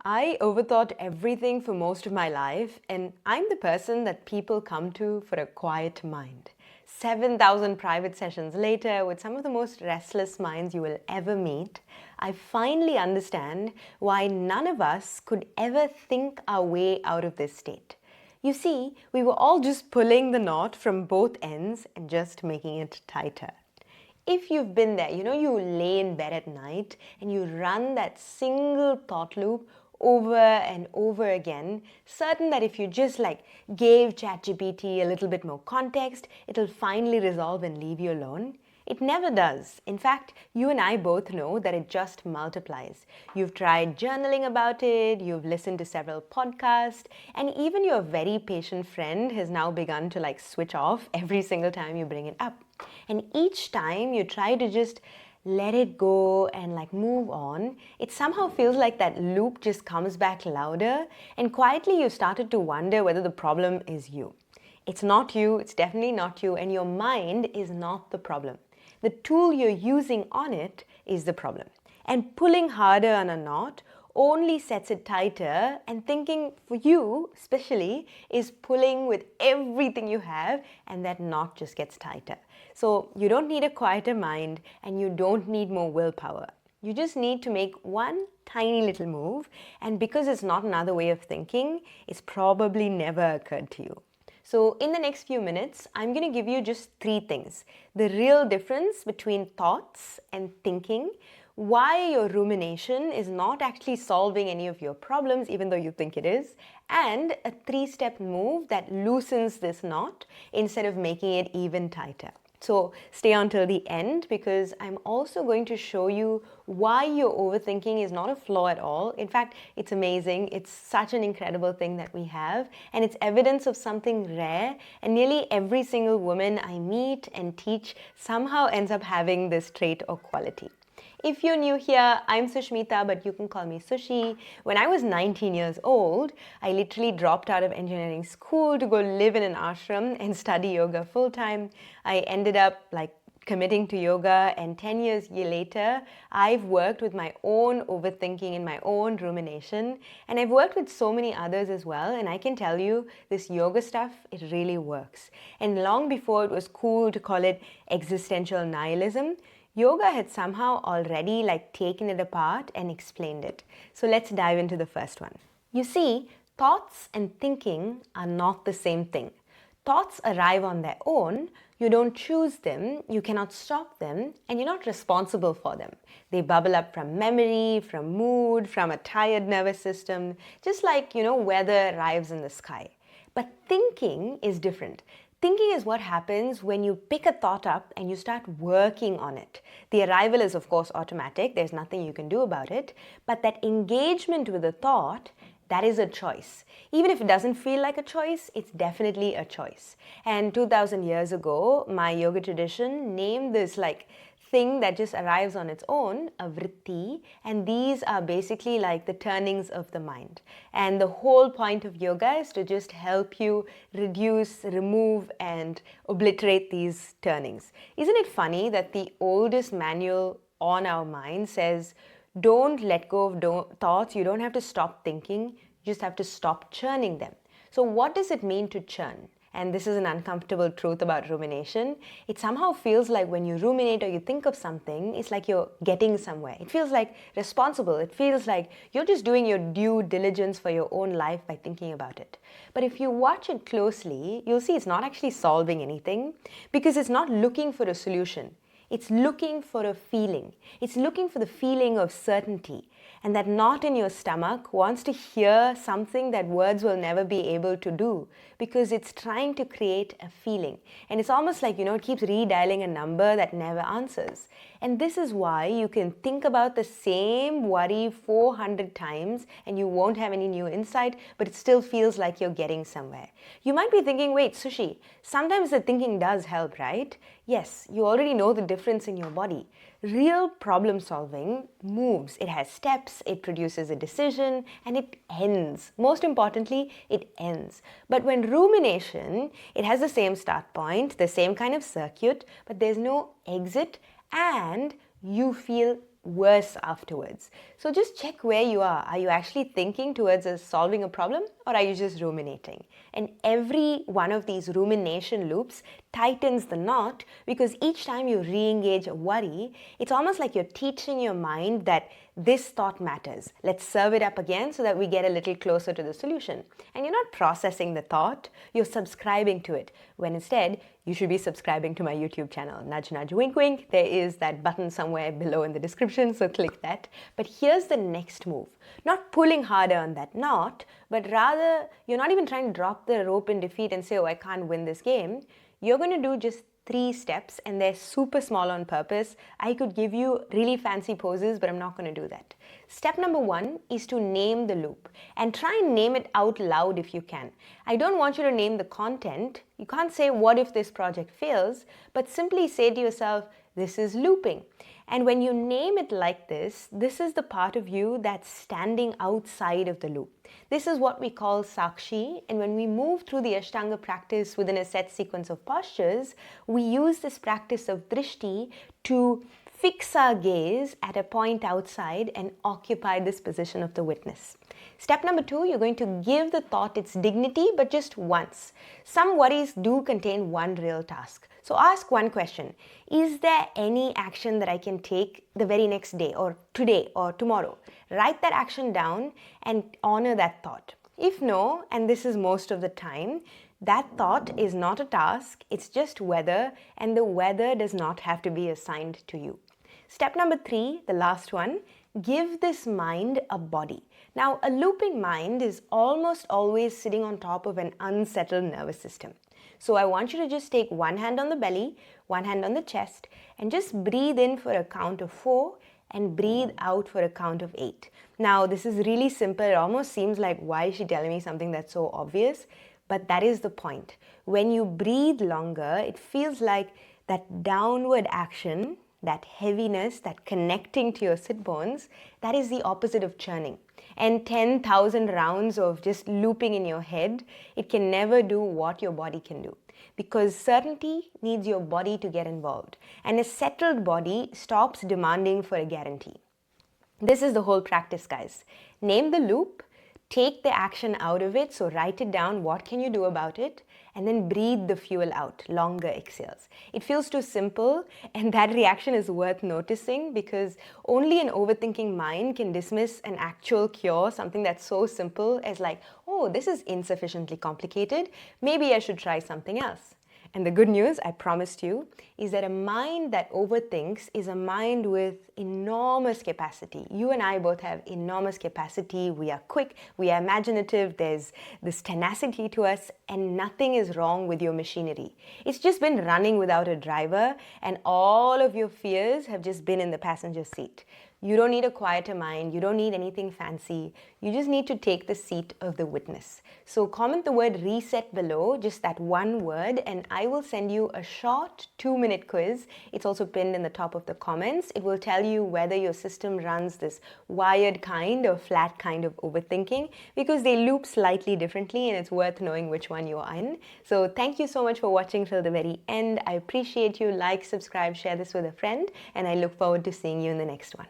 I overthought everything for most of my life, and I'm the person that people come to for a quiet mind. 7,000 private sessions later, with some of the most restless minds you will ever meet, I finally understand why none of us could ever think our way out of this state. You see, we were all just pulling the knot from both ends and just making it tighter. If you've been there, you lay in bed at night and you run that single thought loop over and over again, certain that if you just gave ChatGPT a little bit more context, it'll finally resolve and leave you alone. It never does. In fact, you and I both know that it just multiplies. You've tried journaling about it, you've listened to several podcasts, and even your very patient friend has now begun to switch off every single time you bring it up. And each time you try to just let it go and move on, it somehow feels like that loop just comes back louder, and quietly you started to wonder whether the problem is you. It's not you, it's definitely not you, and your mind is not the problem. The tool you're using on it is the problem. And pulling harder on a knot only sets it tighter, and thinking for you especially is pulling with everything you have, and that knot just gets tighter. So you don't need a quieter mind and you don't need more willpower. You just need to make one tiny little move, and because it's not another way of thinking, it's probably never occurred to you. So in the next few minutes, I'm going to give you just 3 things. The real difference between thoughts and thinking, why your rumination is not actually solving any of your problems even though you think it is, and a 3-step move that loosens this knot instead of making it even tighter. So stay on till the end, because I'm also going to show you why your overthinking is not a flaw at all. In fact, it's amazing. It's such an incredible thing that we have, and it's evidence of something rare, and nearly every single woman I meet and teach somehow ends up having this trait or quality. If you're new here, I'm Sushmitha, but you can call me Sushi. When I was 19 years old, I literally dropped out of engineering school to go live in an ashram and study yoga full-time. I ended up committing to yoga, and 10 years later, I've worked with my own overthinking and my own rumination, and I've worked with so many others as well, and I can tell you, this yoga stuff, it really works. And long before it was cool to call it existential nihilism, yoga had somehow already taken it apart and explained it. So let's dive into the first one. You see, thoughts and thinking are not the same thing. Thoughts arrive on their own, you don't choose them, you cannot stop them, and you're not responsible for them. They bubble up from memory, from mood, from a tired nervous system, just like, weather arrives in the sky. But thinking is different. Thinking is what happens when you pick a thought up and you start working on it. The arrival is, of course, automatic. There's nothing you can do about it. But that engagement with the thought, that is a choice. Even if it doesn't feel like a choice, it's definitely a choice. And 2,000 years ago, my yoga tradition named this thing that just arrives on its own, a vritti, and these are basically the turnings of the mind. And the whole point of yoga is to just help you reduce, remove, and obliterate these turnings. Isn't it funny that the oldest manual on our mind says, don't let go of thoughts, you don't have to stop thinking, you just have to stop churning them. So what does it mean to churn? And this is an uncomfortable truth about rumination. It somehow feels like when you ruminate or you think of something, it's like you're getting somewhere. It feels like responsible. It feels like you're just doing your due diligence for your own life by thinking about it. But if you watch it closely, you'll see it's not actually solving anything, because it's not looking for a solution. It's looking for a feeling. It's looking for the feeling of certainty. And that knot in your stomach wants to hear something that words will never be able to do, because it's trying to create a feeling. And it's almost like, it keeps redialing a number that never answers. And this is why you can think about the same worry 400 times and you won't have any new insight, but it still feels like you're getting somewhere. You might be thinking, wait, Sushi, sometimes the thinking does help, right? Yes, you already know the difference in your body. Real problem solving moves. It has steps, it produces a decision, and it ends. Most importantly, it ends. But when rumination, it has the same start point, the same kind of circuit, but there's no exit, and you feel worse afterwards. So just check where you are. Are you actually thinking towards solving a problem, or are you just ruminating? And every one of these rumination loops tightens the knot, because each time you re-engage a worry, it's almost like you're teaching your mind that this thought matters. Let's serve it up again so that we get a little closer to the solution. And you're not processing the thought, you're subscribing to it, when instead you should be subscribing to my YouTube channel. Nudge, nudge, wink, wink. There is that button somewhere below in the description, so click that. But here's the next move. Not pulling harder on that knot, but rather you're not even trying to drop the rope in defeat and say, oh, I can't win this game. You're going to do just 3 steps, and they're super small on purpose. I could give you really fancy poses, but I'm not going to do that. Step number 1 is to name the loop, and try and name it out loud if you can. I don't want you to name the content. You can't say, what if this project fails? But simply say to yourself, this is looping. And when you name it like this is the part of you that's standing outside of the loop. This is what we call Sakshi, and when we move through the Ashtanga practice within a set sequence of postures, we use this practice of drishti to fix our gaze at a point outside and occupy this position of the witness. Step number 2, you're going to give the thought its dignity, but just once. Some worries do contain one real task. So ask one question. Is there any action that I can take the very next day, or today, or tomorrow? Write that action down and honor that thought. If no, and this is most of the time, that thought is not a task, it's just weather, and the weather does not have to be assigned to you. Step number 3, the last one, give this mind a body. Now, a looping mind is almost always sitting on top of an unsettled nervous system. So I want you to just take one hand on the belly, one hand on the chest, and just breathe in for a count of 4 and breathe out for a count of 8. Now, this is really simple. It almost seems like, why is she telling me something that's so obvious? But that is the point. When you breathe longer, it feels like that downward action, that heaviness, that connecting to your sit bones, that is the opposite of churning. And 10,000 rounds of just looping in your head, it can never do what your body can do. Because certainty needs your body to get involved. And a settled body stops demanding for a guarantee. This is the whole practice, guys. Name the loop, take the action out of it, so write it down, what can you do about it, and then breathe the fuel out, longer exhales. It feels too simple, and that reaction is worth noticing, because only an overthinking mind can dismiss an actual cure, something that's so simple as like, oh, this is insufficiently complicated, maybe I should try something else. And the good news, I promised you, is that a mind that overthinks is a mind with enormous capacity. You and I both have enormous capacity. We are quick, we are imaginative, there's this tenacity to us, and nothing is wrong with your machinery. It's just been running without a driver, and all of your fears have just been in the passenger seat. You don't need a quieter mind, you don't need anything fancy, you just need to take the seat of the witness. So comment the word reset below, just that one word, and I will send you a short 2-minute quiz. It's also pinned in the top of the comments. It will tell you whether your system runs this wired kind or flat kind of overthinking, because they loop slightly differently and it's worth knowing which one you are in. So thank you so much for watching till the very end. I appreciate you. Like, subscribe, share this with a friend, and I look forward to seeing you in the next one.